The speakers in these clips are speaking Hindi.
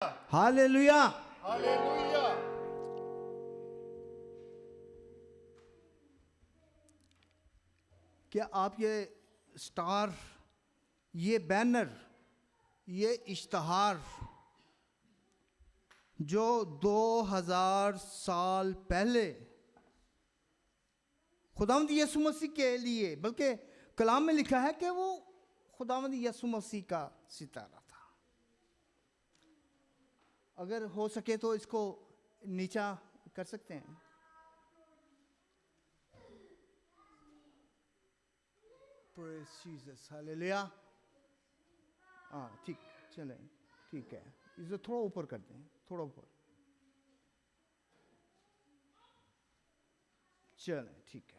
हालेलुया। हालेलुया। क्या आप ये स्टार, ये बैनर, ये इश्तहार जो 2000 साल पहले खुदावंद यीशु मसीह के लिए, बल्कि कलाम में लिखा है कि वो खुदावंद यीशु मसीह का सितारा था। अगर हो सके तो इसको नीचा कर सकते हैं। Praise Jesus, hallelujah. हाँ ठीक, चलें, ठीक है। इसे थोड़ा ऊपर कर दें, थोड़ा ऊपर, चलें, ठीक है।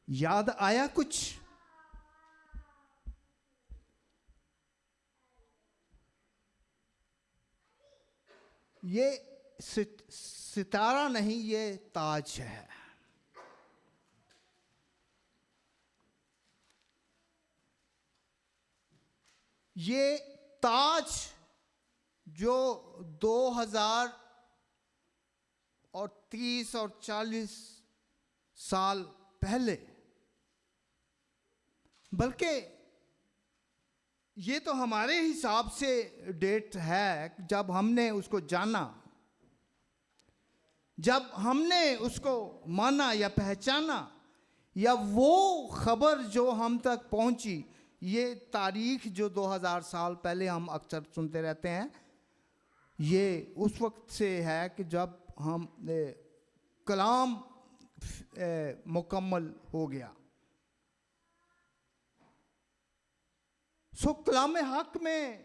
याद आया कुछ? ये सितारा नहीं, ये ताज है। ये ताज जो 2030 और 40 साल पहले, बल्कि ये तो हमारे हिसाब से डेट है जब हमने उसको जाना, जब हमने उसको माना या पहचाना, या वो खबर जो हम तक पहुंची। ये तारीख जो 2000 साल पहले हम अक्सर सुनते रहते हैं, ये उस वक्त से है कि जब हम कलाम मुकम्मल हो गया। सो कलाम हक में,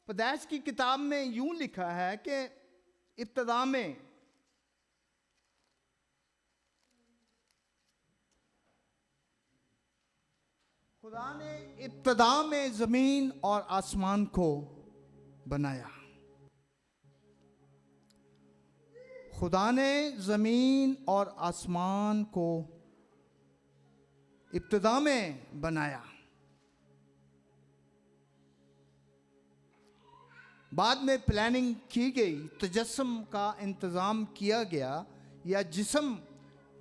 पैदाइश की किताब में यूं लिखा है कि इब्तिदा में खुदा ने इब्तिदा में जमीन और आसमान को बनाया। खुदा ने जमीन और आसमान को इब्तिदा में बनाया। बाद में प्लानिंग की गई, तजस्सुम का इंतज़ाम किया गया, या जिस्म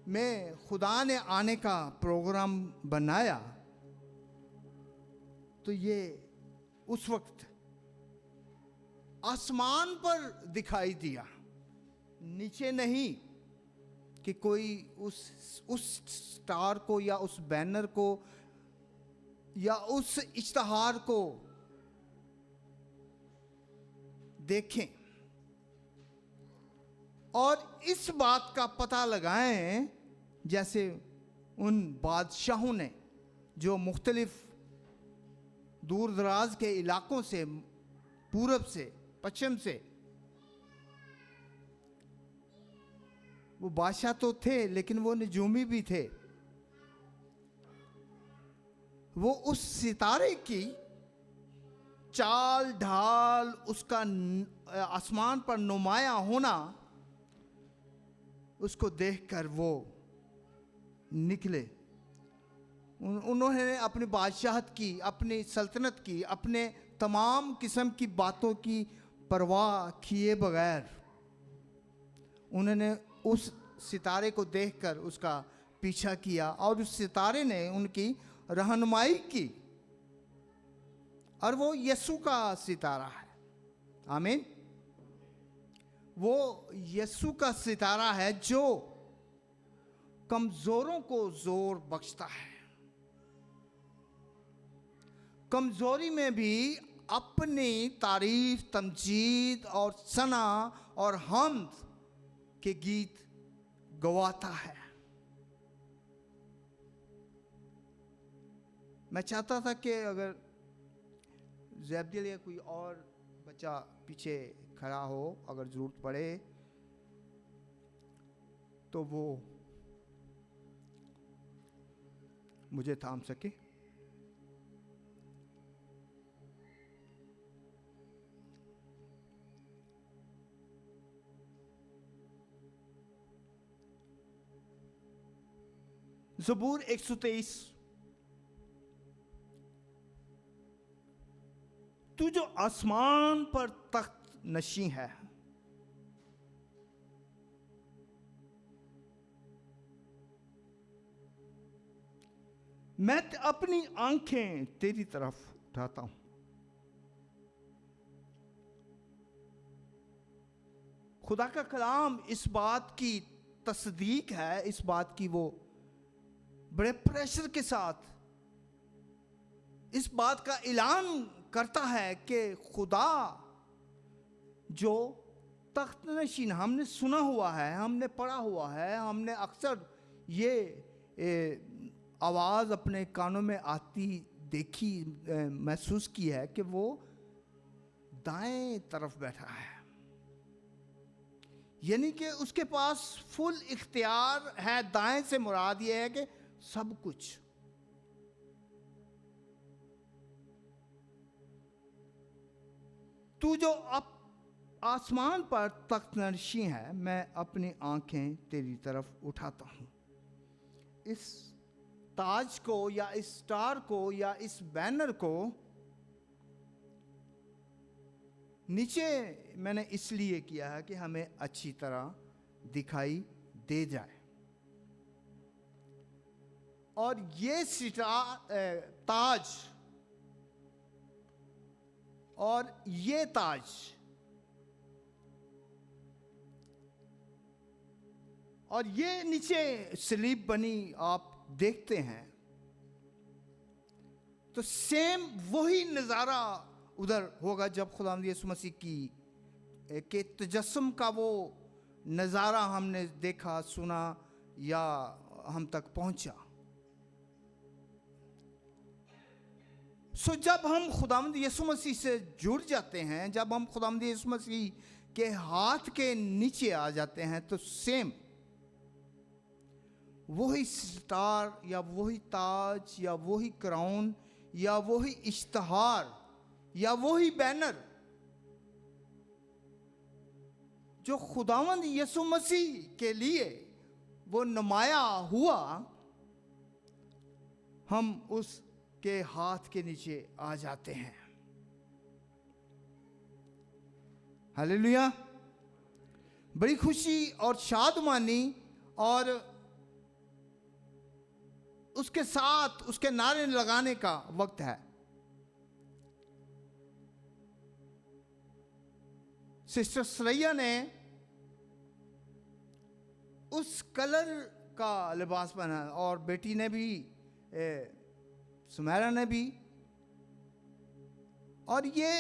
में खुदा ने आने का प्रोग्राम बनाया। तो ये उस वक्त आसमान पर दिखाई दिया, नीचे नहीं कि कोई उस स्टार को या उस बैनर को या उस इश्तहार को देखें और इस बात का पता लगाएं, जैसे उन बादशाहों ने जो मुख्तलिफ दूर दराज के इलाकों से, पूरब से, पश्चिम से, वो बादशाह तो थे लेकिन वो नजूमी भी थे। वो उस सितारे की चाल ढाल, उसका आसमान पर नुमाया होना, उसको देखकर वो निकले। उन्होंने अपनी बादशाहत की, अपनी सल्तनत की, अपने तमाम किस्म की बातों की परवाह किए बगैर उन्होंने उस सितारे को देखकर उसका पीछा किया, और उस सितारे ने उनकी रहनुमाई की, और वो यीशु का सितारा है। आमीन। वो यीशु का सितारा है जो कमजोरों को जोर बख्शता है, कमजोरी में भी अपनी तारीफ, तमजीद और सना और हम्द के गीत गवाता है। मैं चाहता था कि अगर ज़ैब्दियल या कोई और बच्चा पीछे खड़ा हो, अगर ज़रूरत पड़े तो वो मुझे थाम सके। ज़बूर 123 तू जो आसमान पर तख्त नशी है, मैं अपनी आंखें तेरी तरफ उठाता हूं। खुदा का कलाम इस बात की तस्दीक है, इस बात की वो बड़े प्रेशर के साथ इस बात का ऐलान करता है कि खुदा जो तख्त नशीन, हमने सुना हुआ है, हमने पढ़ा हुआ है, हमने अक्सर ये आवाज़ अपने कानों में आती देखी, महसूस की है कि वो दाएं तरफ बैठा है, यानी कि उसके पास फुल इख्तियार है। दाएं से मुराद ये है कि सब कुछ। तू जो अब आसमान पर तख्त नशी है, मैं अपनी आंखें तेरी तरफ उठाता हूं। इस ताज को या इस स्टार को या इस बैनर को नीचे मैंने इसलिए किया है कि हमें अच्छी तरह दिखाई दे जाए। और ये ताज और ये ताज और ये नीचे स्लीब बनी आप देखते हैं, तो सेम वही नज़ारा उधर होगा जब खुदावंद यीशु मसीह की के तजस्सुम का वो नज़ारा हमने देखा, सुना या हम तक पहुंचा। जब हम खुदावंद यीशु मसीह से जुड़ जाते हैं, जब हम खुदावंद यीशु मसीह के हाथ के नीचे आ जाते हैं, तो सेम वही स्टार या वही ताज या वही क्राउन या वही इश्तहार या वही बैनर जो खुदावंद यीशु मसीह के लिए वो नुमाया हुआ, हम उसके हाथ के नीचे आ जाते हैं। हालेलुया। बड़ी खुशी और शादमानी और उसके साथ उसके नारे लगाने का वक्त है। सिस्टर सरैया ने उस कलर का लिबास पहना और बेटी ने भी, सुमेरा ने भी, और ये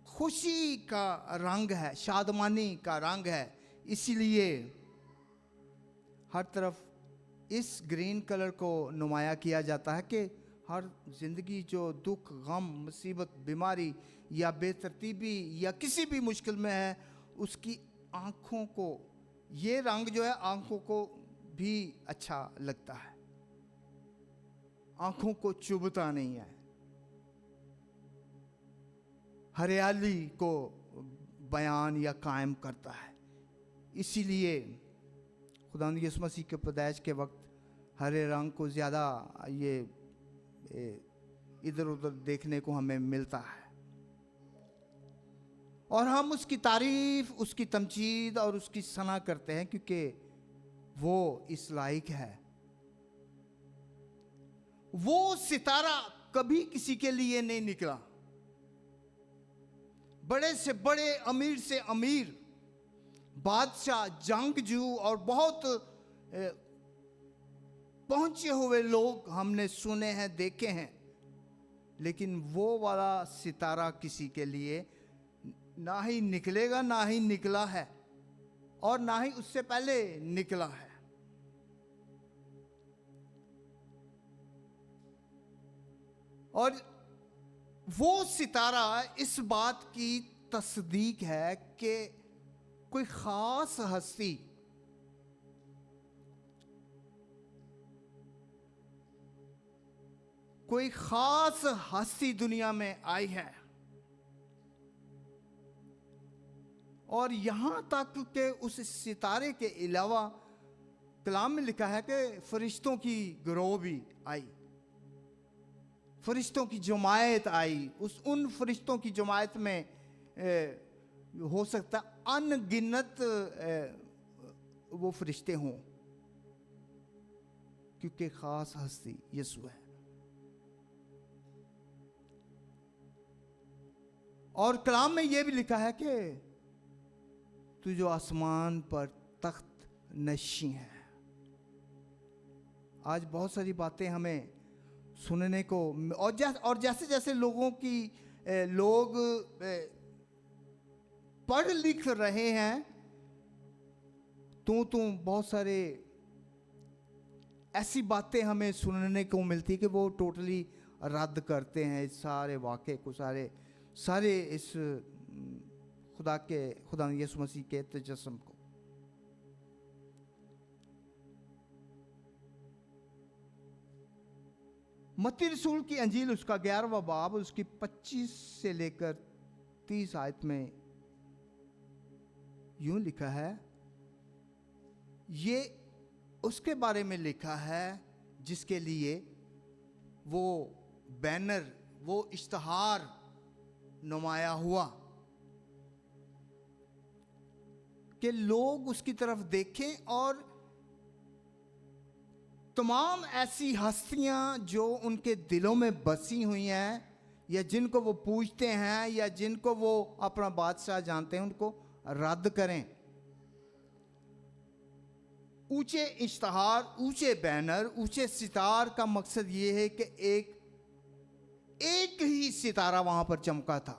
खुशी का रंग है, शादमानी का रंग है। इसीलिए हर तरफ इस ग्रीन कलर को नुमाया किया जाता है कि हर जिंदगी जो दुख, गम, मुसीबत, बीमारी या बेतरतीबी या किसी भी मुश्किल में है, उसकी आँखों को ये रंग जो है आँखों को भी अच्छा लगता है, आँखों को चुभता नहीं है, हरियाली को बयान या कायम करता है। इसीलिए खुदावंद यीशु मसीह के पैदाइश के वक्त हरे रंग को ज़्यादा ये इधर उधर देखने को हमें मिलता है, और हम उसकी तारीफ, उसकी तमजीद और उसकी सना करते हैं क्योंकि वो इस लायक है। वो सितारा कभी किसी के लिए नहीं निकला। बड़े से बड़े, अमीर से अमीर, बादशाह, जंगजू और बहुत पहुंचे हुए लोग हमने सुने हैं, देखे हैं, लेकिन वो वाला सितारा किसी के लिए ना ही निकलेगा, ना ही निकला है, और ना ही उससे पहले निकला है। और वो सितारा इस बात की तस्दीक है कि कोई खास हस्ती दुनिया में आई है। और यहां तक कि उस सितारे के अलावा कलाम में लिखा है कि फरिश्तों की गिरोह भी आई। फरिश्तों की जमायत आई, उन फरिश्तों की जमायत में हो सकता अनगिनत वो फरिश्ते हों, क्योंकि खास हस्ती यीशु है। और कलाम में यह भी लिखा है कि तू जो आसमान पर तख्त नशी है। आज बहुत सारी बातें हमें सुनने को, और जैसे जैसे लोग पढ़ लिख रहे हैं, तो बहुत सारे ऐसी बातें हमें सुनने को मिलती कि वो टोटली रद्द करते हैं इस सारे वाक़े को, सारे इस खुदा यीशु मसीह के तजस्सुम को। मत्ती रसूल की अंजील उसका 11वां बाब उसकी 25 से लेकर 30 आयत में यूं लिखा है। ये उसके बारे में लिखा है जिसके लिए वो बैनर, वो इश्तहार नुमाया हुआ कि लोग उसकी तरफ देखें, और तमाम ऐसी हस्तियां जो उनके दिलों में बसी हुई हैं, या जिनको वो पूजते हैं, या जिनको वो अपना बादशाह जानते हैं, उनको रद्द करें। ऊंचे इश्तहार, ऊंचे बैनर, ऊंचे सितार का मकसद ये है कि एक ही सितारा वहां पर चमका था,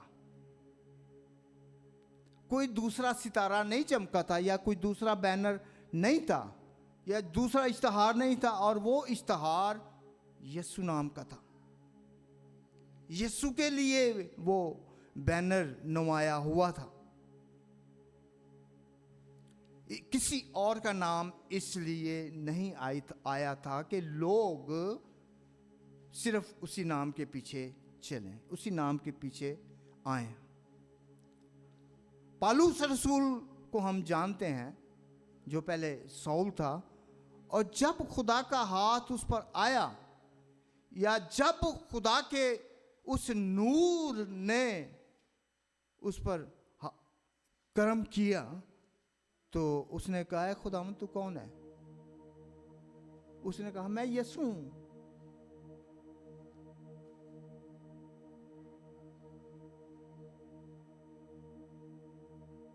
कोई दूसरा सितारा नहीं चमका था, या कोई दूसरा बैनर नहीं था, या दूसरा इश्तहार नहीं था, और वो इश्तहार यीशु नाम का था। यीशु के लिए वो बैनर नुमाया हुआ था। किसी और का नाम इसलिए नहीं आया था कि लोग सिर्फ उसी नाम के पीछे चलें, उसी नाम के पीछे आए। पालूस रसूल को हम जानते हैं, जो पहले सौल था, और जब खुदा का हाथ उस पर आया, या जब खुदा के उस नूर ने उस पर कर्म किया, तो उसने कहा, खुदावंद तू कौन है? उसने कहा, मैं यीशु हूं।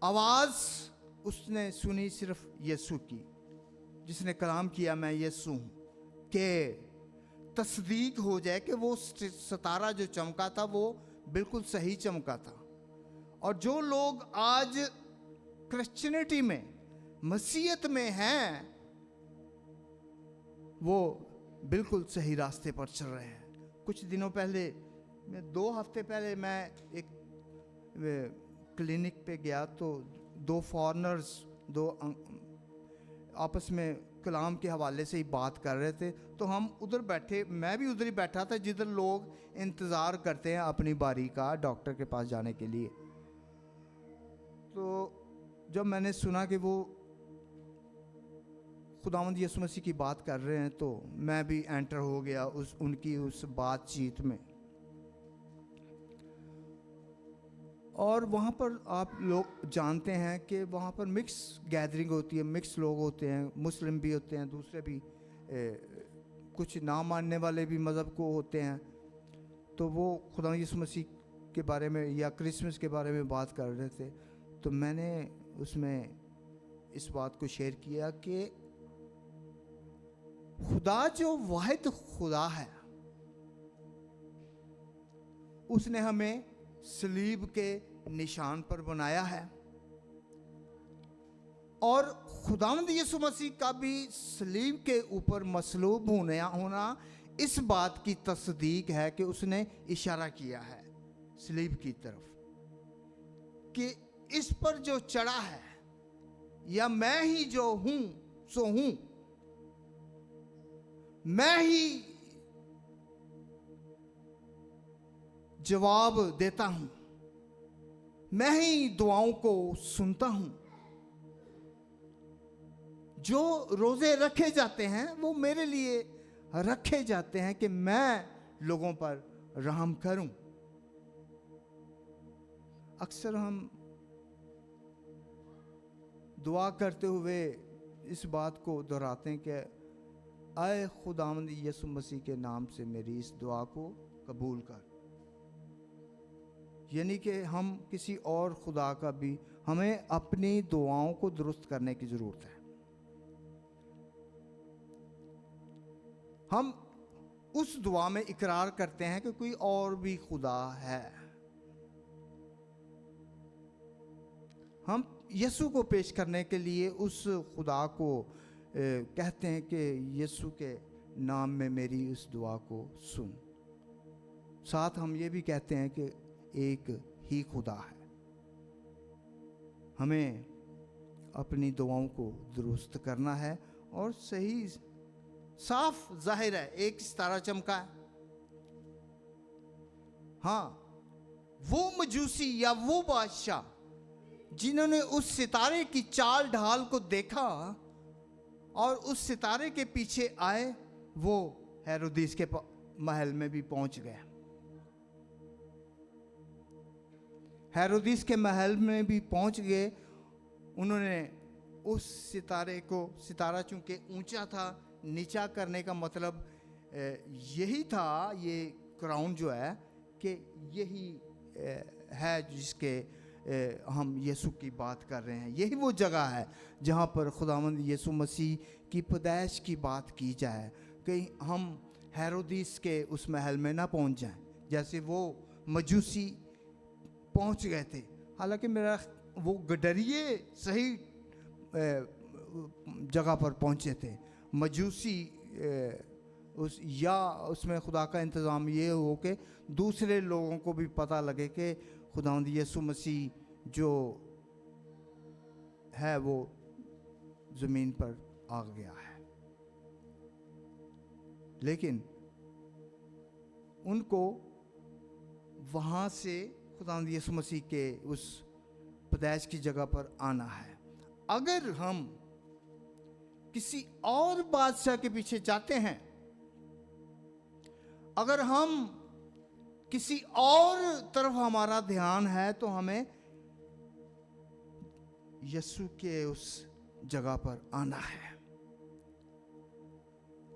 आवाज उसने सुनी सिर्फ यीशु की, जिसने कलाम किया, मैं यीशु हूं, के तस्दीक हो जाए कि वो सितारा जो चमका था वो बिल्कुल सही चमका था। और जो लोग आज क्रिश्चियनिटी में, मसीहत में हैं, वो बिल्कुल सही रास्ते पर चल रहे हैं। कुछ दिनों पहले, 2 हफ्ते पहले, मैं एक क्लिनिक पे गया, तो 2 फॉरेनर्स, 2 आपस में कलाम के हवाले से ही बात कर रहे थे। तो हम उधर बैठे, मैं भी उधर ही बैठा था जिधर लोग इंतज़ार करते हैं अपनी बारी का डॉक्टर के पास जाने के लिए। तो जब मैंने सुना कि वो खुदावंद यीशु मसीह की बात कर रहे हैं, तो मैं भी एंटर हो गया उनकी उस बातचीत में। और वहाँ पर आप लोग जानते हैं कि वहाँ पर मिक्स गैदरिंग होती है, मिक्स लोग होते हैं, मुस्लिम भी होते हैं, दूसरे भी कुछ ना मानने वाले भी मज़हब को होते हैं। तो वो खुदा यीशु मसीह के बारे में या क्रिसमस के बारे में बात कर रहे थे। तो मैंने उसमें इस बात को शेयर किया कि खुदा जो वाहिद खुदा है, उसने हमें सलीब के निशान पर बनाया है, और खुदावंद यीशु मसीह का भी सलीब के ऊपर मसलूब होना इस बात की तस्दीक है कि उसने इशारा किया है सलीब की तरफ कि इस पर जो चढ़ा है, या मैं ही जो हूं सो हूं, मैं ही जवाब देता हूं, मैं ही दुआओं को सुनता हूं। जो रोजे रखे जाते हैं वो मेरे लिए रखे जाते हैं कि मैं लोगों पर रहम करूं। अक्सर हम दुआ करते हुए इस बात को दोहराते हैं कि आए खुदावंद यीशु मसीह के नाम से मेरी इस दुआ को कबूल कर। यानी कि हम किसी और खुदा का भी, हमें अपनी दुआओं को दुरुस्त करने की ज़रूरत है। हम उस दुआ में इकरार करते हैं कि कोई और भी खुदा है। हम यीशु को पेश करने के लिए उस खुदा को कहते हैं कि यीशु के नाम में मेरी इस दुआ को सुन। साथ हम ये भी कहते हैं कि एक ही खुदा है। हमें अपनी दुआओं को दुरुस्त करना है और सही साफ जाहिर है एक सितारा चमका है। हाँ, वो मजूसी या वो बादशाह जिन्होंने उस सितारे की चाल ढाल को देखा और उस सितारे के पीछे आए, वो हेरोदिस के महल में भी पहुंच गए। हेरोदिस के महल में भी पहुंच गए। उन्होंने उस सितारे को, सितारा चूंकि ऊंचा था, नीचा करने का मतलब यही था, ये क्राउन जो है कि यही है जिसके हम यीशु की बात कर रहे हैं। यही वो जगह है जहाँ पर खुदावंद यीशु मसीह की पैदाइश की बात की जाए। कहीं हम हेरोदिस के उस महल में ना पहुँच जाएं जैसे वो मजूसी पहुँच गए थे। हालांकि मेरा वो गडरिये सही जगह पर पहुँचे थे। मजूसी उसमें खुदा का इंतज़ाम ये हो कि दूसरे लोगों को भी पता लगे कि खुदावंद यीशु मसीह जो है वो ज़मीन पर आ गया है। लेकिन उनको वहाँ से खुदावंद यीशु मसीह के उस पैदाइश की जगह पर आना है। अगर हम किसी और बादशाह के पीछे जाते हैं, अगर हम किसी और तरफ हमारा ध्यान है, तो हमें यीशु के उस जगह पर आना है।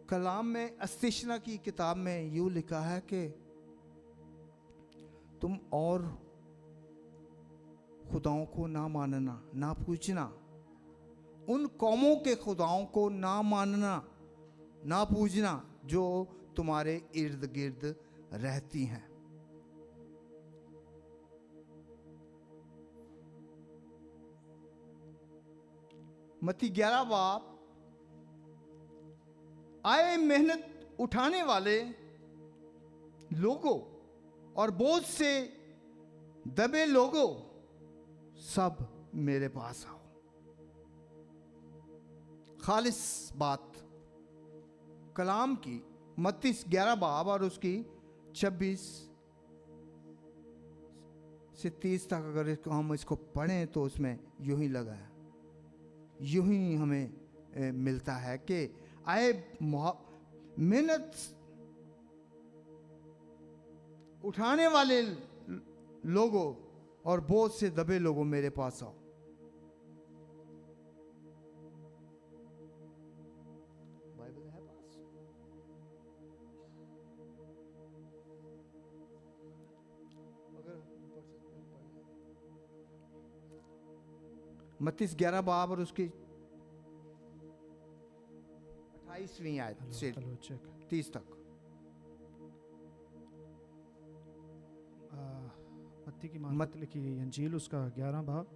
कलाम में अस्तिशना की किताब में यूं लिखा है कि तुम और खुदाओं को ना मानना, ना पूजना, उन कौमों के खुदाओं को ना मानना, ना पूजना जो तुम्हारे इर्द गिर्द रहती हैं। मत्ती 11 बाब, आए मेहनत उठाने वाले लोगों और बोझ से दबे लोगों, सब मेरे पास आओ। खालिस बात कलाम की मत्ती 11 बाब और उसकी 26 से 30 तक अगर हम इसको पढ़ें तो उसमें यूं ही लगा है, यूं ही हमें मिलता है कि आए मेहनत उठाने वाले लोगों और बोझ से दबे लोगों मेरे पास आओ। बाइबल है पास? अगर मत्ती 11 बाब और उसकी 28वीं आयत से 30 तक। मत्ती की मार्फत लिखी गई इंजील उसका 11 बाब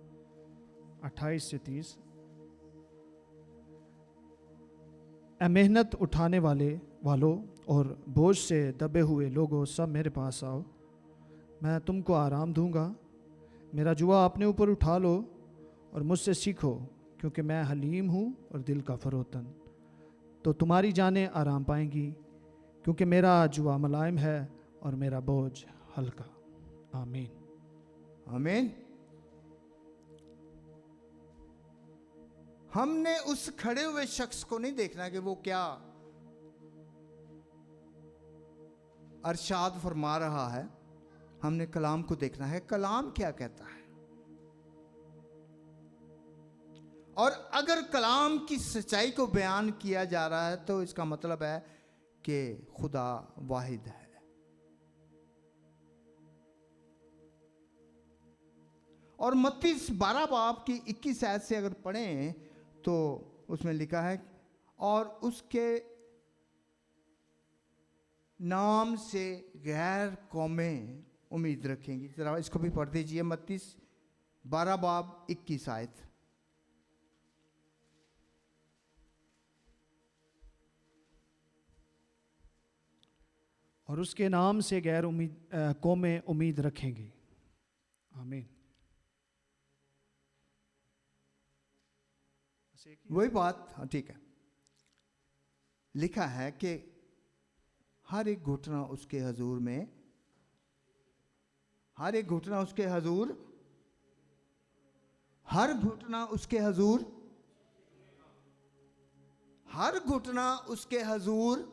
28 से 30। मेहनत उठाने वालों और बोझ से दबे हुए लोगों, सब मेरे पास आओ, मैं तुमको आराम दूंगा। मेरा जुआ अपने ऊपर उठा लो और मुझसे सीखो, क्योंकि मैं हलीम हूँ और दिल का फरोतन, तो तुम्हारी जानें आराम पाएंगी, क्योंकि मेरा जुआ मुलायम है और मेरा बोझ हल्का। आमीन। आमीन। हमने उस खड़े हुए शख्स को नहीं देखना कि वो क्या अरशाद फरमा रहा है, हमने कलाम को देखना है, कलाम क्या कहता है। और अगर कलाम की सच्चाई को बयान किया जा रहा है तो इसका मतलब है कि खुदा वाहिद है। और मत्ती 12 बाब की 21 आयत से अगर पढ़ें तो उसमें लिखा है, और उसके नाम से गैर कौमें उम्मीद रखेंगी। जरा इसको भी पढ़ दीजिए, मत्ती 12 बाब 21 आयत। और उसके नाम से गैर कौमें उम्मीद रखेंगी। आमीन। वही बात, हाँ ठीक है। लिखा है कि हर एक घुटना उसके हजूर में, हर एक घुटना उसके हजूर, हर घुटना उसके हजूर, हर घुटना उसके हजूर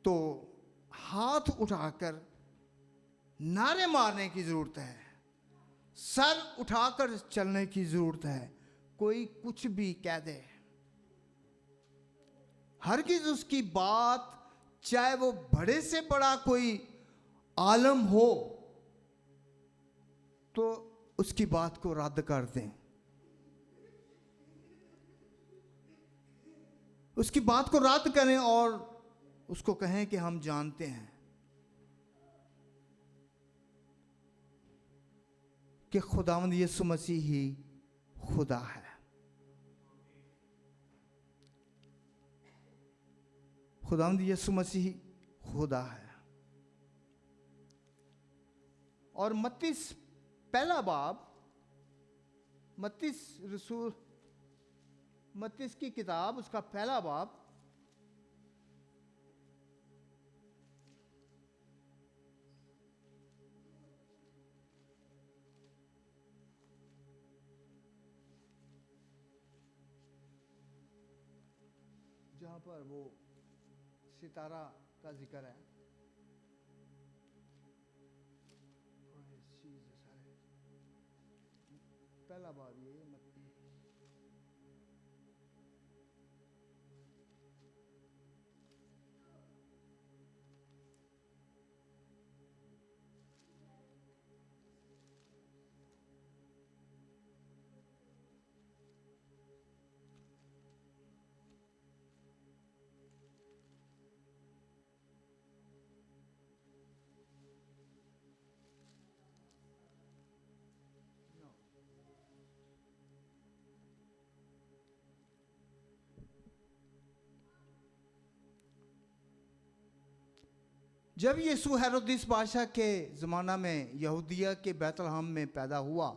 तो हाथ उठाकर नारे मारने की जरूरत है, सर उठाकर चलने की जरूरत है। कोई कुछ भी कह दे, हरगिज उसकी बात, चाहे वो बड़े से बड़ा कोई आलम हो, तो उसकी बात को रद्द कर दें, उसकी बात को रद्द करें और उसको कहें कि हम जानते हैं कि खुदावंद यीशु मसीह ही खुदा है। खुदावंद यीशु मसीह खुदा है। और मत्ती पहला बाब, मत्ती रसूल, मत्ती की किताब, उसका पहला बाब, जहां पर वो सितारा का जिक्र है, पहला बाब ये मत्ती, जब यीशु हेरोदिस बादशाह के ज़माना में यहूदिया के बैतलहम में पैदा हुआ,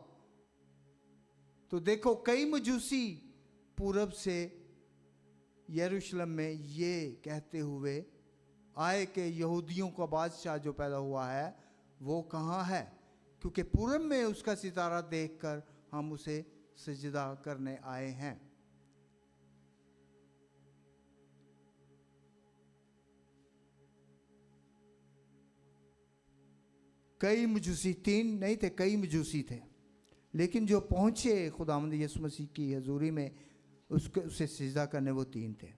तो देखो कई मजूसी पूरब से यरूशलेम में ये कहते हुए आए कि यहूदियों का बादशाह जो पैदा हुआ है वो कहाँ है, क्योंकि पूरब में उसका सितारा देखकर हम उसे सजदा करने आए हैं। कई मजूसी, तीन नहीं थे, कई मजूसी थे, लेकिन जो पहुंचे खुदावंद यीशु मसीह की हजूरी में उसे सिजदा करने, वो तीन थे।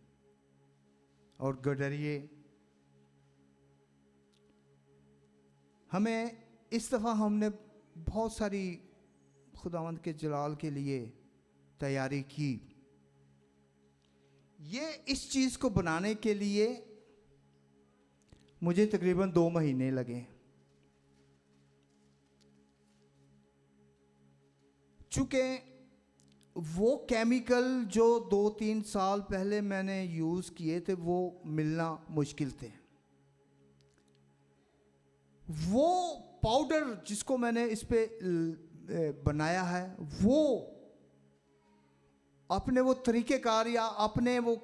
और गडरिए, हमें इस दफ़ा हमने बहुत सारी खुदावंद के जलाल के लिए तैयारी की। ये इस चीज़ को बनाने के लिए मुझे तकरीबन 2 महीने लगे, चूँकि वो केमिकल जो 2-3 साल पहले मैंने यूज़ किए थे वो मिलना मुश्किल थे। वो पाउडर जिसको मैंने इस पे बनाया है, वो अपने वो तरीक़ेकार या अपने वो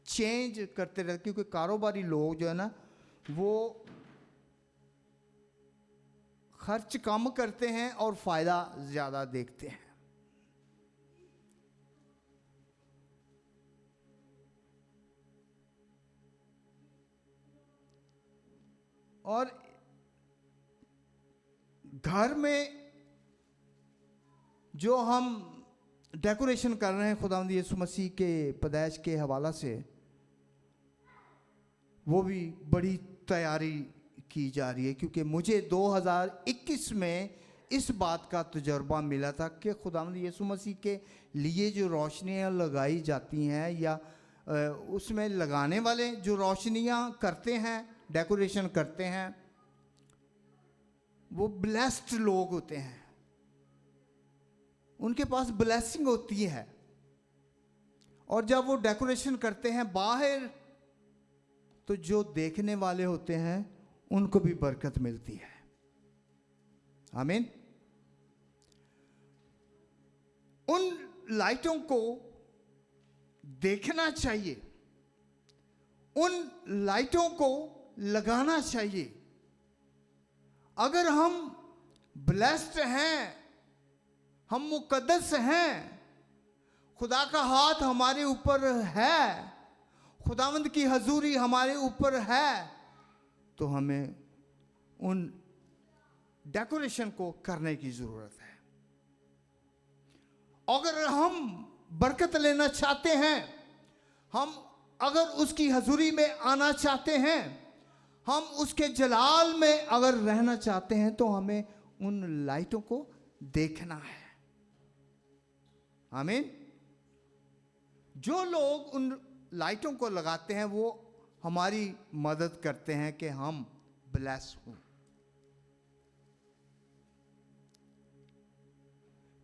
चेंज करते रहते, क्योंकि कारोबारी लोग जो है ना वो खर्च कम करते हैं और फ़ायदा ज़्यादा देखते हैं। और घर में जो हम डेकोरेशन कर रहे हैं खुदावंद यीशु मसीह के पैदाइश के हवाला से, वो भी बड़ी तैयारी की जा रही है। क्योंकि मुझे 2021 में इस बात का तजुर्बा मिला था कि खुदावंद यीशु मसीह के लिए जो रोशनियाँ लगाई जाती हैं या उसमें लगाने वाले जो रोशनियाँ करते हैं, डेकोरेशन करते हैं, वो ब्लेस्ड लोग होते हैं, उनके पास ब्लेसिंग होती है। और जब वो डेकोरेशन करते हैं बाहर, तो जो देखने वाले होते हैं उनको भी बरकत मिलती है। आमीन। उन लाइटों को देखना चाहिए, उन लाइटों को लगाना चाहिए। अगर हम ब्लेस्ड हैं, हम मुकद्दस हैं, खुदा का हाथ हमारे ऊपर है, खुदावंद की हजूरी हमारे ऊपर है, तो हमें उन डेकोरेशन को करने की ज़रूरत है। अगर हम बरकत लेना चाहते हैं, हम अगर उसकी हजूरी में आना चाहते हैं, हम उसके जलाल में अगर रहना चाहते हैं, तो हमें उन लाइटों को देखना है। आमीन। जो लोग उन लाइटों को लगाते हैं वो हमारी मदद करते हैं कि हम ब्लेस हों।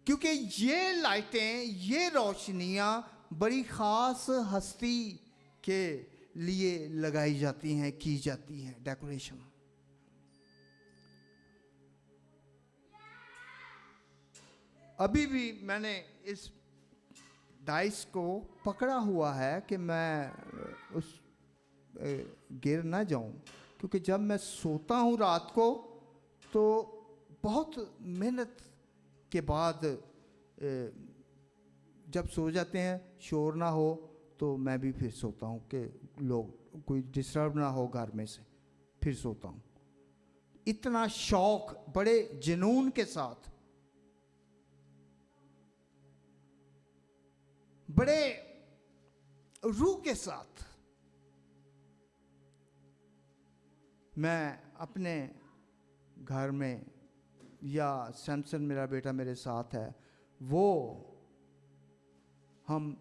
क्योंकि ये लाइटें, ये रोशनियां बड़ी खास हस्ती के लिए लगाई जाती हैं, की जाती हैं डेकोरेशन। अभी भी मैंने इस डाइस को पकड़ा हुआ है कि मैं उस गिर ना जाऊं, क्योंकि जब मैं सोता हूं रात को तो बहुत मेहनत के बाद जब सो जाते हैं, शोर ना हो, तो मैं भी फिर सोता हूं कि लोग कोई डिस्टर्ब ना हो घर में से, फिर सोता हूं। इतना शौक, बड़े जुनून के साथ, बड़े रूह के साथ मैं अपने घर में, या सैमसन मेरा बेटा मेरे साथ है, वो हम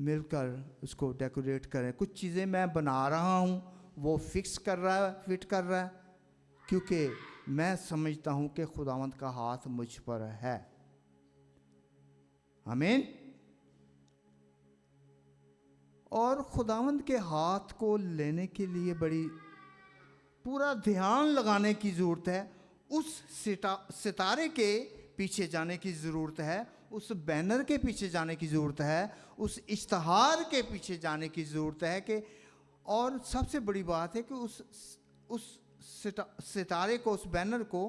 मिलकर उसको डेकोरेट करें। कुछ चीज़ें मैं बना रहा हूँ, वो फिक्स कर रहा है, फिट कर रहा है, क्योंकि मैं समझता हूँ कि खुदावंद का हाथ मुझ पर है। आमीन। और खुदावंद के हाथ को लेने के लिए बड़ी पूरा ध्यान लगाने की ज़रूरत है। उस सितारे के पीछे जाने की ज़रूरत है, उस बैनर के पीछे जाने की ज़रूरत है, उस इश्तहार के पीछे जाने की ज़रूरत है कि, और सबसे बड़ी बात है कि उस सितारे को, उस बैनर को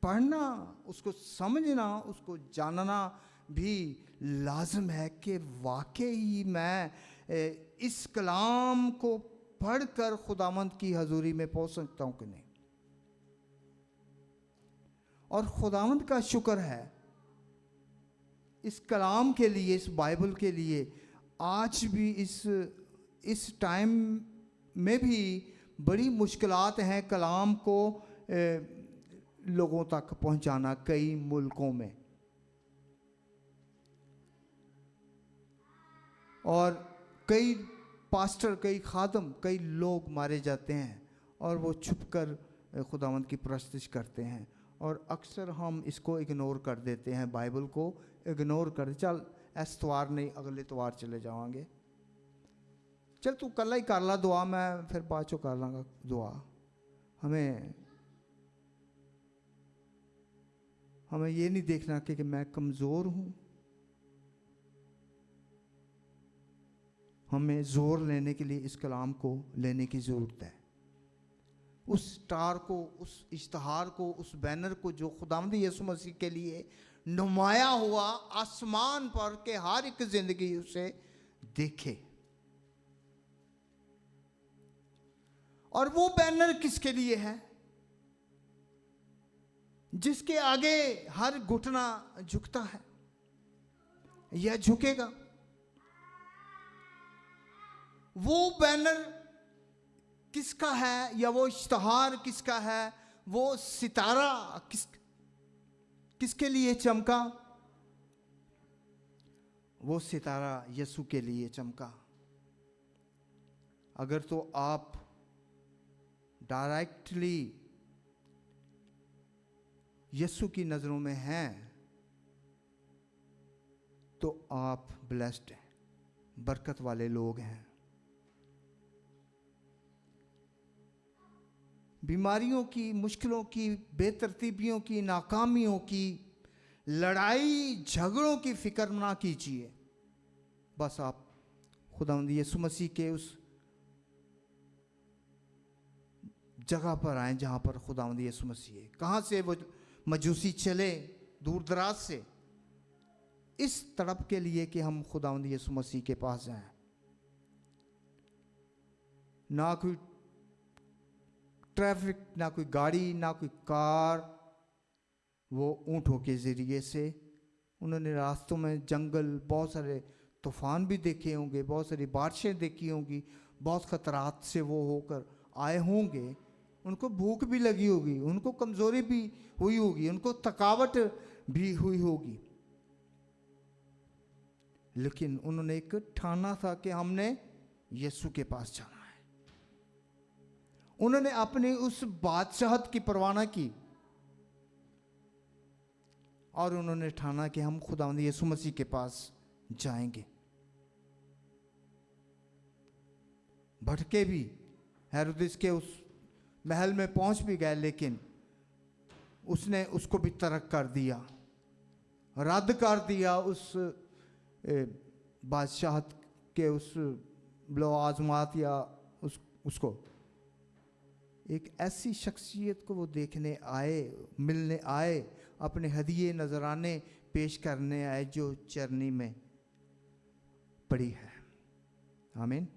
पढ़ना, उसको समझना, उसको जानना भी लाजम है कि वाकई मैं इस कलाम को पढ़कर खुदावंद की हजूरी में पहुंच सकता हूं कि नहीं। और खुदावंद का शुक्र है इस कलाम के लिए, इस बाइबल के लिए। आज भी इस टाइम में भी बड़ी मुश्किलात हैं कलाम को लोगों तक पहुंचाना, कई मुल्कों में। और कई पास्टर, कई खादम, कई लोग मारे जाते हैं और वो छुपकर खुदावंद की परस्तिश करते हैं। और अक्सर हम इसको इग्नोर कर देते हैं, बाइबल को इग्नोर कर, चल इस त्वार नहीं, अगले त्वार चले जावांगे, चल तू कल ही कर ला दुआ, मैं फिर बाद चो कर लाँगा दुआ। हमें ये नहीं देखना कि मैं कमज़ोर हूँ। हमें ज़ोर लेने के लिए इस कलाम को लेने की ज़रूरत है। उस स्टार को, उस इश्तहार को, उस बैनर को जो खुदावंद यीशु मसीह के लिए नुमाया हुआ आसमान पर, के हर एक जिंदगी उसे देखे। और वो बैनर किसके लिए है? जिसके आगे हर घुटना झुकता है या झुकेगा। वो बैनर किसका है या वो इश्तिहार किसका है, वो सितारा किसके लिए चमका? वो सितारा यीशु के लिए चमका। अगर तो आप डायरेक्टली यीशु की नजरों में हैं तो आप ब्लेस्ड हैं, बरकत वाले लोग हैं। बीमारियों की, मुश्किलों की, बेतरतीबियों की, नाकामियों की, लड़ाई झगड़ों की फिक्र ना कीजिए। बस आप खुदावंद यीशु मसीह के उस जगह पर आए जहां पर खुदावंद यीशु मसीह है। कहां से वो मजूसी चले, दूर दराज से, इस तड़प के लिए कि हम खुदावंद यीशु मसीह के पास जाएं। ना कोई ट्रैफिक, ना कोई गाड़ी, ना कोई कार। वो ऊंटों के जरिए से उन्होंने रास्तों में जंगल, बहुत सारे तूफान भी देखे होंगे, बहुत सारी बारिशें देखी होंगी, बहुत खतरात से वो होकर आए होंगे। उनको भूख भी लगी होगी, उनको कमजोरी भी हुई होगी, उनको थकावट भी हुई होगी, लेकिन उन्होंने एक ठाना था कि हमने यीशु के पास जाना है। उन्होंने अपनी उस बादशाहत की परवाह न की और उन्होंने ठाना कि हम खुदावंद यीशु मसीह के पास जाएंगे। भटके भी, हेरोदेस के उस महल में पहुंच भी गए, लेकिन उसने उसको भी तर्क कर दिया, रद्द कर दिया उस बादशाहत के उस आजमात या उसको। एक ऐसी शख्सियत को वो देखने आए, मिलने आए, अपने हदिये नजराने पेश करने आए जो चरनी में पड़ी है। आमीन।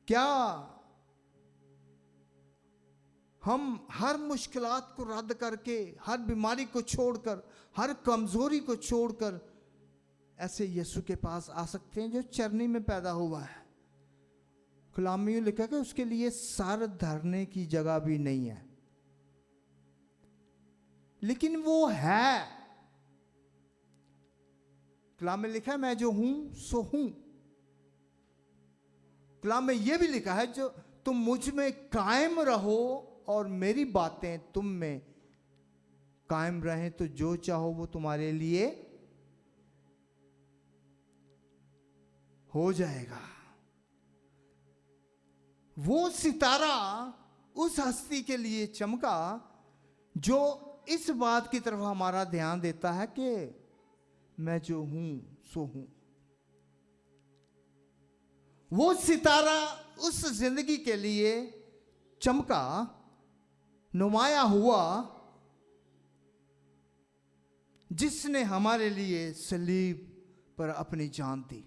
क्या हम हर मुश्किलात को रद्द करके, हर बीमारी को छोड़कर, हर कमजोरी को छोड़कर ऐसे यीशु के पास आ सकते हैं जो चरनी में पैदा हुआ है? कलाम में लिखा कि उसके लिए सर धरने की जगह भी नहीं है, लेकिन वो है। कलाम में लिखा है मैं जो हूं सो हूं। कलाम में यह भी लिखा है जो तुम मुझ में कायम रहो और मेरी बातें तुम में कायम रहें तो जो चाहो वो तुम्हारे लिए हो जाएगा। वो सितारा उस हस्ती के लिए चमका जो इस बात की तरफ हमारा ध्यान देता है कि मैं जो हूं सो हूं। वो सितारा उस जिंदगी के लिए चमका, नुमाया हुआ, जिसने हमारे लिए सलीब पर अपनी जान दी।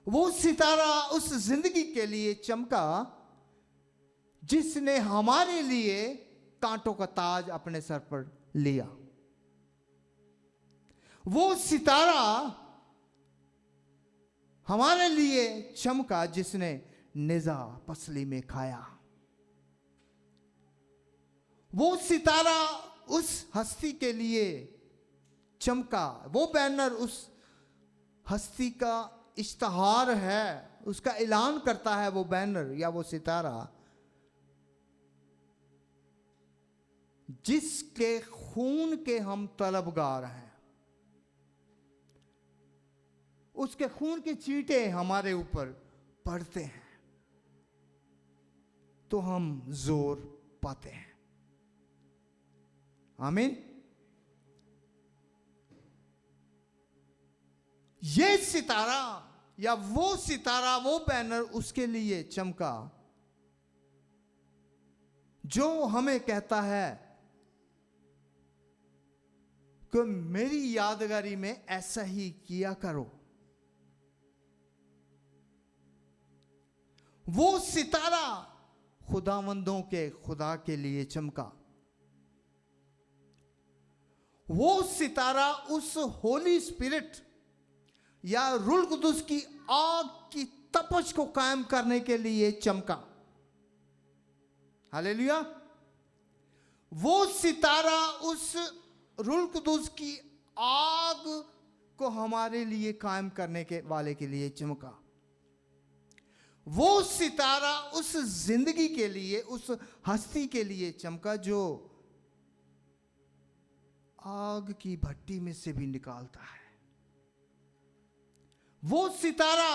वो सितारा उस जिंदगी के लिए चमका जिसने हमारे लिए कांटों का ताज अपने सर पर लिया। वो सितारा हमारे लिए चमका जिसने निजा पसली में खाया। वो सितारा उस हस्ती के लिए चमका, वो बैनर उस हस्ती का इश्तिहार है, उसका ऐलान करता है। वो बैनर या वो सितारा जिसके खून के हम तलबगार हैं, उसके खून के चींटे हमारे ऊपर पड़ते हैं तो हम जोर पाते हैं। आमीन। ये सितारा या वो सितारा, वो बैनर उसके लिए चमका जो हमें कहता है कि मेरी यादगारी में ऐसा ही किया करो। वो सितारा खुदावंदों के खुदा के लिए चमका। वो सितारा उस होली स्पिरिट या रूह कुदुस की आग की तपश को कायम करने के लिए चमका। हालेलुया। वो सितारा उस रूह कुदुस की आग को हमारे लिए कायम करने के वाले के लिए चमका। वो सितारा उस जिंदगी के लिए, उस हस्ती के लिए चमका जो आग की भट्टी में से भी निकालता है। वो सितारा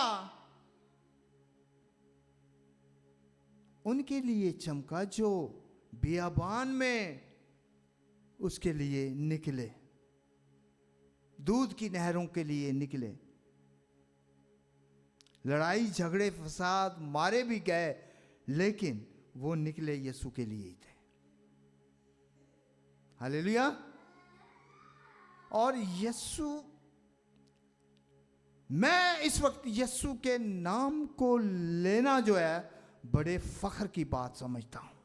उनके लिए चमका जो बियाबान में उसके लिए निकले, दूध की नहरों के लिए निकले। लड़ाई झगड़े फसाद मारे भी गए, लेकिन वो निकले यीशु के लिए ही थे। हालेलुया। और यीशु, मैं इस वक्त यीशु के नाम को लेना जो है बड़े फख्र की बात समझता हूं।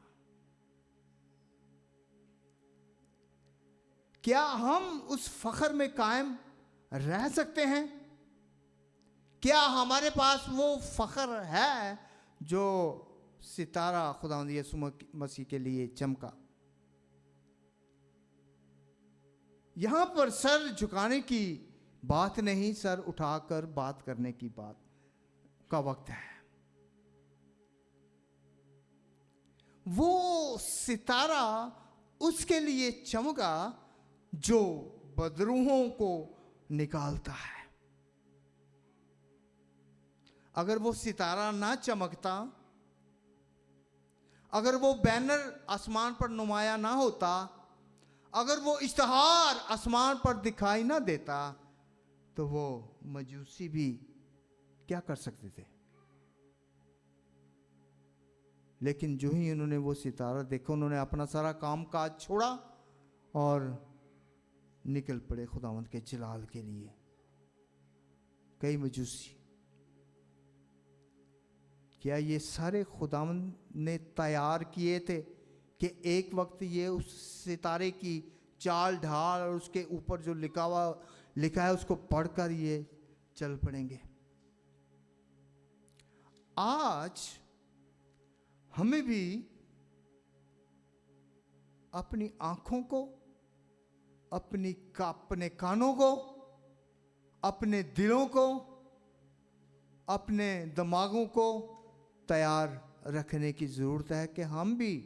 क्या हम उस फख्र में कायम रह सकते हैं? क्या हमारे पास वो फख्र है जो सितारा खुदावंद यीशु मसीह के लिए चमका? यहां पर सर झुकाने की बात नहीं, सर उठाकर बात करने की बात का वक्त है। वो सितारा उसके लिए चमका जो बदरूहों को निकालता है। अगर वो सितारा ना चमकता, अगर वो बैनर आसमान पर नुमाया ना होता, अगर वो इश्तिहार आसमान पर दिखाई ना देता, तो वो मजूसी भी क्या कर सकते थे? लेकिन जो ही उन्होंने वो सितारा देखा, उन्होंने अपना सारा काम काज छोड़ा और निकल पड़े खुदावंद के जलाल के लिए। कई मजूसी, क्या ये सारे खुदावंद ने तैयार किए थे कि एक वक्त ये उस सितारे की चाल ढाल और उसके ऊपर जो लिखा है उसको पढ़कर ये चल पड़ेंगे? आज हमें भी अपनी आंखों को, अपने कानों को, अपने दिलों को, अपने दिमागों को तैयार रखने की जरूरत है कि हम भी,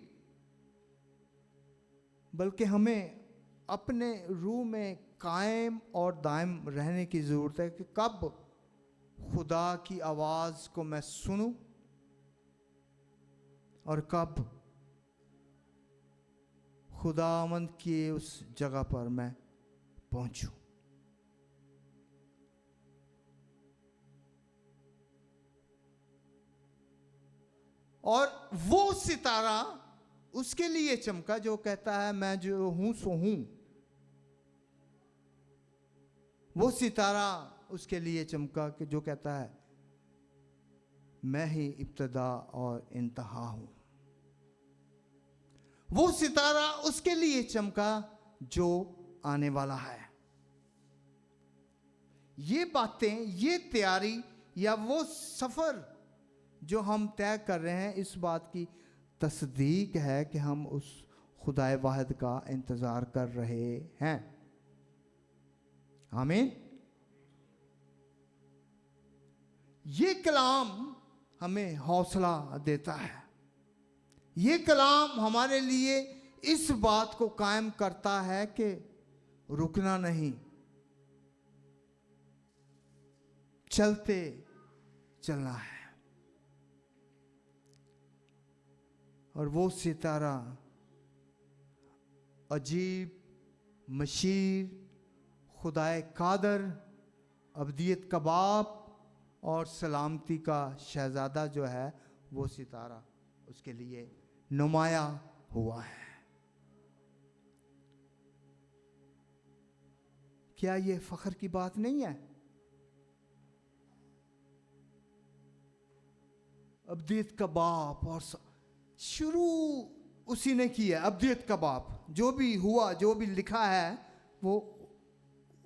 बल्कि हमें अपने रूह में कायम और दायम रहने की जरूरत है कि कब खुदा की आवाज को मैं सुनूं और कब खुदावंद की उस जगह पर मैं पहुंचूं। और वो सितारा उसके लिए चमका जो कहता है मैं जो हूं सो हूं। वो सितारा उसके लिए चमका कि जो कहता है मैं ही इब्तदा और इंतहा हूं। वो सितारा उसके लिए चमका जो आने वाला है। ये बातें, ये तैयारी या वो सफर जो हम तय कर रहे हैं, इस बात की तस्दीक है कि हम उस खुदाए वाहिद का इंतजार कर रहे हैं। आमीन। ये कलाम हमें हौसला देता है। ये कलाम हमारे लिए इस बात को कायम करता है कि रुकना नहीं, चलते चलना है। और वो सितारा अजीब, मशीर, खुदाए कादर, अब्दियत कबाब और सलामती का शहजादा जो है, वो सितारा उसके लिए नुमाया हुआ है। क्या ये फख्र की बात नहीं है? अब्दियत का बाप और शुरू उसी ने किया। अब्दियत का बाप, जो भी हुआ, जो भी लिखा है, वो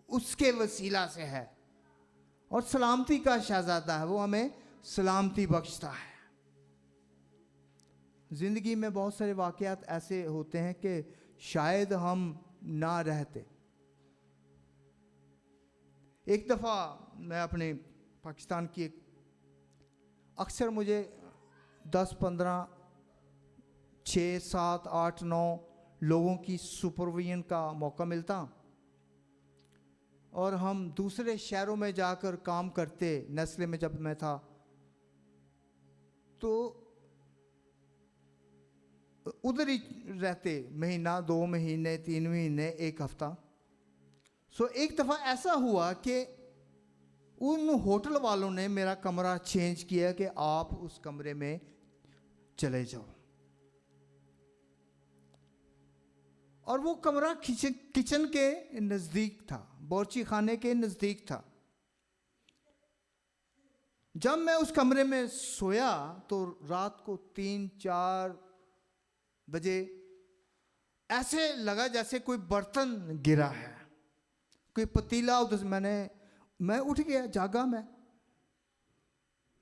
उसके वसीला से है। और सलामती का शहजादा है, वो हमें सलामती बख्शता है। जिंदगी में बहुत सारे वाकयात ऐसे होते हैं कि शायद हम ना रहते। एक दफ़ा मैं अपने पाकिस्तान की अक्सर मुझे 10-15, 6, 7, 8, 9 लोगों की सुपरविजन का मौका मिलता और हम दूसरे शहरों में जाकर काम करते। नेस्ले में जब मैं था तो उधर ही रहते, महीना, 2 महीने, 3 महीने, 1 हफ्ता। सो एक दफ़ा ऐसा हुआ कि उन होटल वालों ने मेरा कमरा चेंज किया कि आप उस कमरे में चले जाओ। और वो कमरा किचन के नज़दीक था, बावर्ची खाने के नज़दीक था। जब मैं उस कमरे में सोया तो रात को 3-4 बजे ऐसे लगा जैसे कोई बर्तन गिरा है, कोई पतीला उधर से। मैं उठ गया, जागा।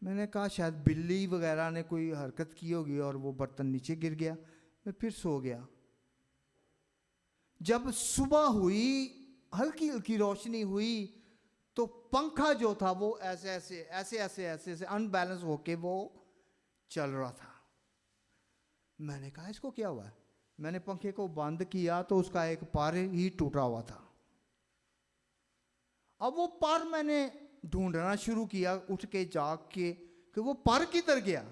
मैंने कहा शायद बिल्ली वगैरह ने कोई हरकत की होगी और वो बर्तन नीचे गिर गया। मैं फिर सो गया। जब सुबह हुई, हल्की हल्की रोशनी हुई, तो पंखा जो था वो ऐसे अनबैलेंस होके वो चल रहा था। मैंने कहा इसको क्या हुआ है। मैंने पंखे को बंद किया तो उसका एक पर ही टूटा हुआ था। अब वो पर मैंने ढूंढना शुरू किया, उठ के जाग के, कि वो पर किधर गया।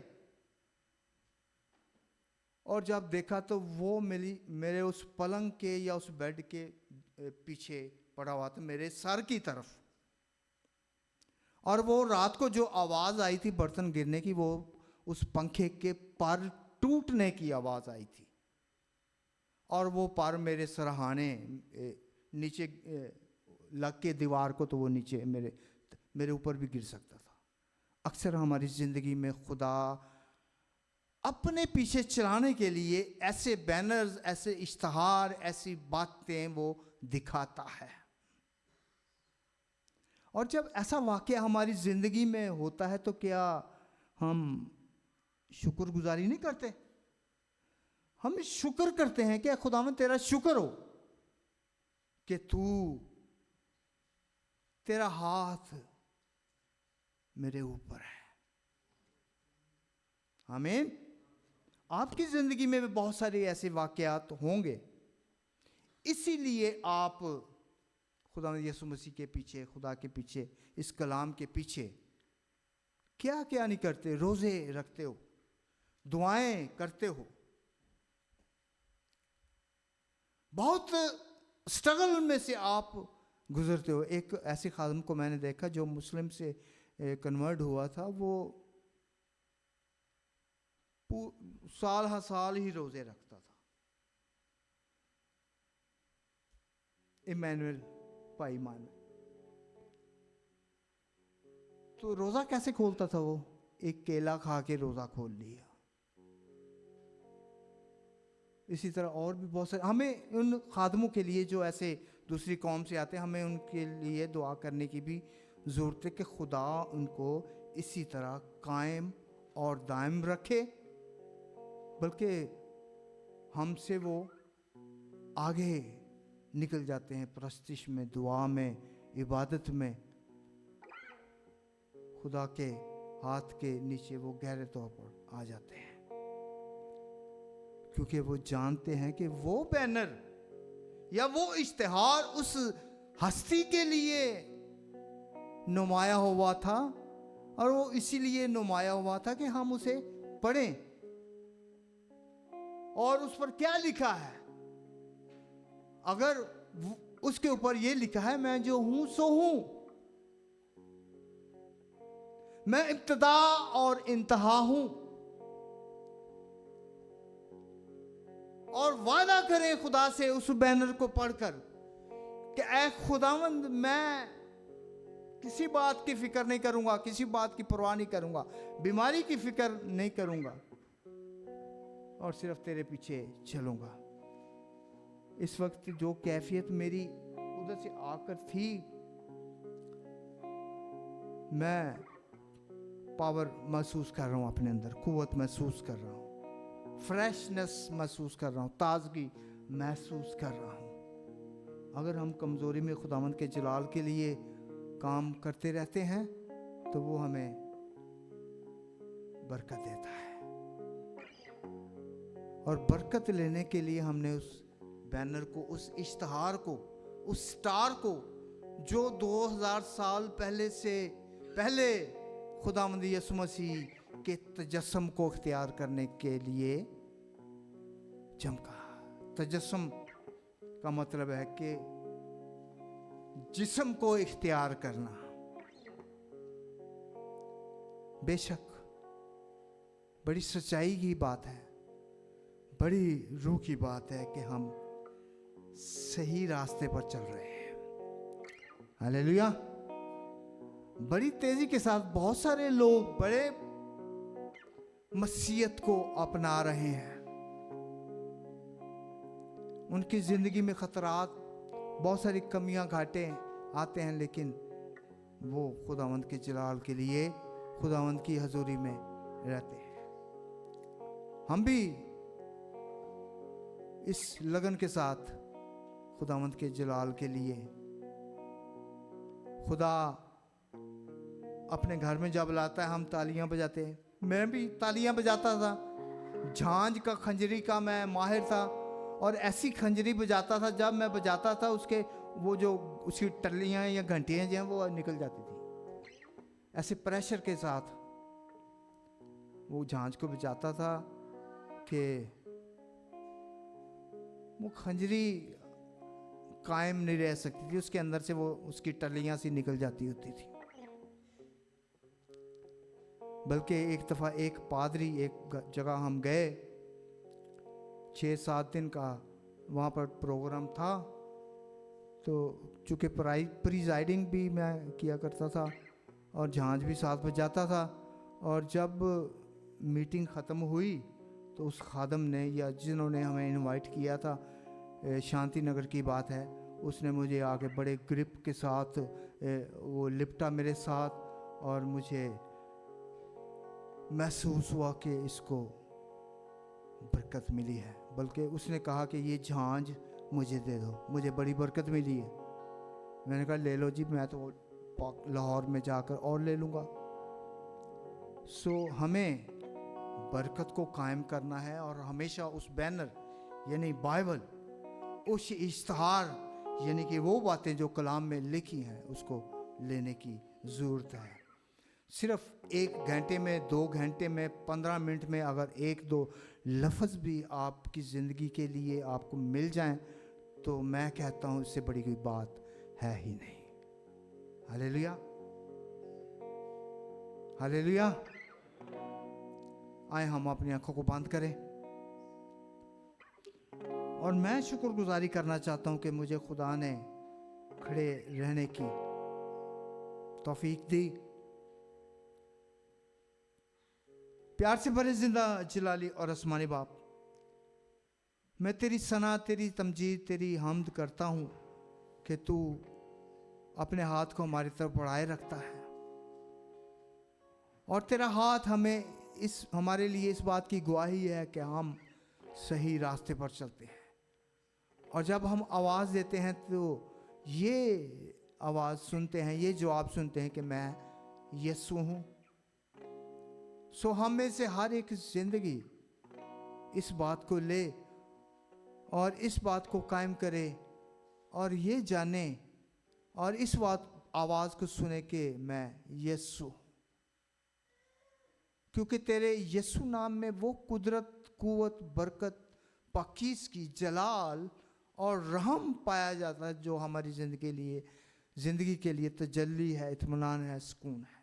और जब देखा तो वो मेरे उस पलंग के या उस बेड के पीछे पड़ा हुआ था, मेरे सर की तरफ। और वो रात को जो आवाज़ आई थी बर्तन गिरने की, वो उस पंखे के पर टूटने की आवाज़ आई थी। और वो पर मेरे सरहाने नीचे लग के दीवार को, तो वो नीचे मेरे ऊपर भी गिर सकता था। अक्सर हमारी ज़िंदगी में खुदा अपने पीछे चलाने के लिए ऐसे बैनर्स, ऐसे इश्तहार, ऐसी बातें वो दिखाता है। और जब ऐसा वाक़या हमारी ज़िंदगी में होता है तो क्या हम शुक्रगुजारी नहीं करते? हम शुक्र करते हैं कि खुदावंद तेरा शुक्र हो कि तेरा हाथ मेरे ऊपर है। आमीन। आपकी ज़िंदगी में भी बहुत सारे ऐसे वाक़यात होंगे, इसीलिए आप खुदावंद यीशु मसीह के पीछे, खुदा के पीछे, इस कलाम के पीछे क्या क्या नहीं करते। रोज़े रखते हो, दुआएं करते हो, बहुत स्ट्रगल में से आप गुजरते हो। एक ऐसे खादम को मैंने देखा जो मुस्लिम से कन्वर्ट हुआ था। वो साल हर साल ही रोज़े रखता था। इमैनुअल भाई मान। तो रोज़ा कैसे खोलता था वो? एक केला खा के रोज़ा खोल लिया। इसी तरह और भी बहुत सारे, हमें उन खादमों के लिए जो ऐसे दूसरी कौम से आते हैं, हमें उनके लिए दुआ करने की भी ज़रूरत है कि खुदा उनको इसी तरह कायम और दायम रखे, बल्कि हमसे वो आगे निकल जाते हैं परस्तिश में, दुआ में, इबादत में। खुदा के हाथ के नीचे वो गहरे तौर पर आ जाते हैं, क्योंकि वो जानते हैं कि वो बैनर या वो इश्तिहार उस हस्ती के लिए नुमाया हुआ था, और वो इसीलिए नुमाया हुआ था कि हम उसे पढ़ें। और उस पर क्या लिखा है? अगर उसके ऊपर ये लिखा है, मैं जो हूं सो हूं, मैं इब्तिदा और इंतहा हूं। और वादा करें खुदा से उस बैनर को पढ़कर कि ऐ खुदावंद, मैं किसी बात की फिक्र नहीं करूंगा, किसी बात की परवाह नहीं करूंगा, बीमारी की फिक्र नहीं करूंगा और सिर्फ तेरे पीछे चलूंगा। इस वक्त जो कैफियत मेरी उधर से आकर थी, मैं पावर महसूस कर रहा हूं, अपने अंदर कुव्वत महसूस कर रहा हूं, फ्रेशनेस महसूस कर रहा हूं, ताजगी महसूस कर रहा हूं। अगर हम कमजोरी में खुदावंद के जलाल के लिए काम करते रहते हैं तो वो हमें बरकत देता है। और बरकत लेने के लिए हमने उस बैनर को, उस इश्तहार को, उस स्टार को जो 2000 साल पहले से पहले खुदावंद यीशु मसीह के तजस्सुम को इख्तियार करने के लिए चमका। तजस्सुम का मतलब है कि जिस्म को इख्तियार करना। बेशक बड़ी सच्चाई की बात है, बड़ी रूह की बात है कि हम सही रास्ते पर चल रहे हैं। हालेलुया। बड़ी तेजी के साथ बहुत सारे लोग बड़े मसीहत को अपना रहे हैं। उनकी जिंदगी में खतरात, बहुत सारी कमियां घाटे आते हैं, लेकिन वो खुदावंद के जलाल के लिए खुदावंद की हजूरी में रहते हैं। हम भी इस लगन के साथ खुदावंद के जलाल के लिए, खुदा अपने घर में जब लाता है हम तालियां बजाते हैं। मैं भी तालियां बजाता था, झांझ का खंजरी का मैं माहिर था और ऐसी खंजरी बजाता था, जब मैं बजाता था उसके वो जो उसकी टल्लियाँ या घंटियाँ जो हैं वो निकल जाती थी। ऐसे प्रेशर के साथ वो झांझ को बजाता था कि वो खंजरी कायम नहीं रह सकती थी, उसके अंदर से वो उसकी टल्लियाँ सी निकल जाती होती थी। बल्कि एक दफ़ा एक पादरी, एक जगह हम गए, 6-7 दिन का वहाँ पर प्रोग्राम था, तो चूँकि प्रिजाइडिंग भी मैं किया करता था और झांझ भी साथ बजाता था। और जब मीटिंग ख़त्म हुई तो उस खादम ने या जिन्होंने हमें इनवाइट किया था, शांति नगर की बात है, उसने मुझे आके बड़े ग्रिप के साथ वो लिपटा मेरे साथ और मुझे महसूस हुआ कि इसको बरकत मिली है। बल्कि उसने कहा कि ये झांझ मुझे दे दो, मुझे बड़ी बरकत मिली है। मैंने कहा ले लो जी, मैं तो लाहौर में जाकर और ले लूँगा। सो हमें बरकत को कायम करना है और हमेशा उस बैनर यानी बाइबल, उस इश्तहार यानी कि वो बातें जो कलाम में लिखी हैं उसको लेने की ज़रूरत है। सिर्फ 1 घंटे में, 2 घंटे में, 15 मिनट में अगर 1-2 लफ्ज़ भी आपकी ज़िंदगी के लिए आपको मिल जाएं तो मैं कहता हूँ इससे बड़ी कोई बात है ही नहीं। Hallelujah, hallelujah. आए हम अपनी आंखों को बंद करें और मैं शुक्रगुजारी करना चाहता हूँ कि मुझे खुदा ने खड़े रहने की तौफीक दी। प्यार से भरे जिंदा जलाली और आसमानी बाप, मैं तेरी सना, तेरी तमजीद, तेरी हम्द करता हूँ कि तू अपने हाथ को हमारी तरफ बढ़ाए रखता है और तेरा हाथ हमें हमारे लिए इस बात की गवाही है कि हम सही रास्ते पर चलते हैं। और जब हम आवाज़ देते हैं तो ये आवाज़ सुनते हैं, ये जवाब सुनते हैं कि मैं यीशु हूँ। सो हम में से हर एक जिंदगी इस बात को ले और इस बात को कायम करे और ये जाने और इस आवाज़ को सुने कि मैं यीशु, क्योंकि तेरे यीशु नाम में वो कुदरत, कुव्वत, बरकत, पाकीज़गी, जलाल और रहम पाया जाता है जो हमारी ज़िंदगी के लिए तजल्ली है, इत्मीनान है, सुकून है।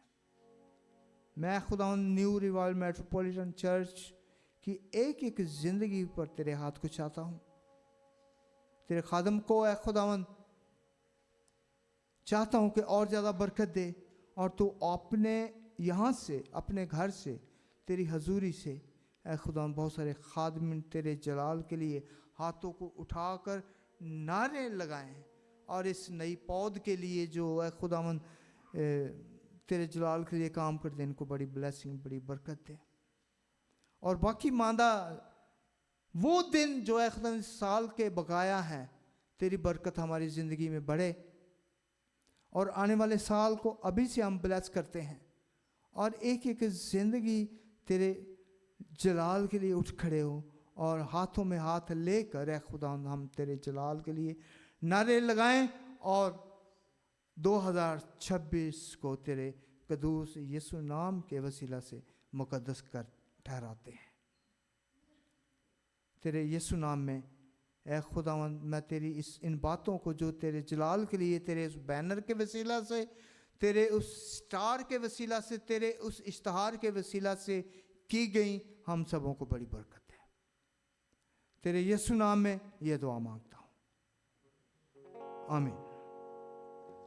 मैं खुदावंद न्यू रिवाइवल मेट्रोपॉलिटन चर्च की एक एक ज़िंदगी पर तेरे हाथ को चाहता हूँ। तेरे खादम को है खुदावंद, चाहता हूँ कि और ज़्यादा बरकत दे, और तू अपने यहाँ से, अपने घर से, तेरी हजूरी से ऐ खुदा बहुत सारे खादमिन तेरे जलाल के लिए हाथों को उठाकर नारे लगाएं, और इस नई पौध के लिए जो ऐ खुदावन तेरे जलाल के लिए काम करते हैं, इनको बड़ी ब्लेसिंग, बड़ी बरकत दे। और बाकी मांदा वो दिन जो ऐ खुदा इस साल के बकाया हैं, तेरी बरकत हमारी ज़िंदगी में बढ़े, और आने वाले साल को अभी से हम ब्लेस करते हैं, और एक एक ज़िंदगी तेरे जलाल के लिए उठ खड़े हो, और हाथों में हाथ लेकर ऐ खुदा हम तेरे जलाल के लिए नारे लगाएं, और 2026 को तेरे कदूस यीशु नाम के वसीला से मुकद्दस कर ठहराते हैं। तेरे यीशु नाम में ऐ खुदावंद मैं तेरी इन बातों को जो तेरे जलाल के लिए, तेरे उस बैनर के वसीला से, तेरे उस स्टार के वसीला से, तेरे उस इश्तहार के वसीला से की गई, हम सबों को बड़ी बरकत है। तेरे यीशु नाम में यह दुआ मांगता हूँ, आमीन।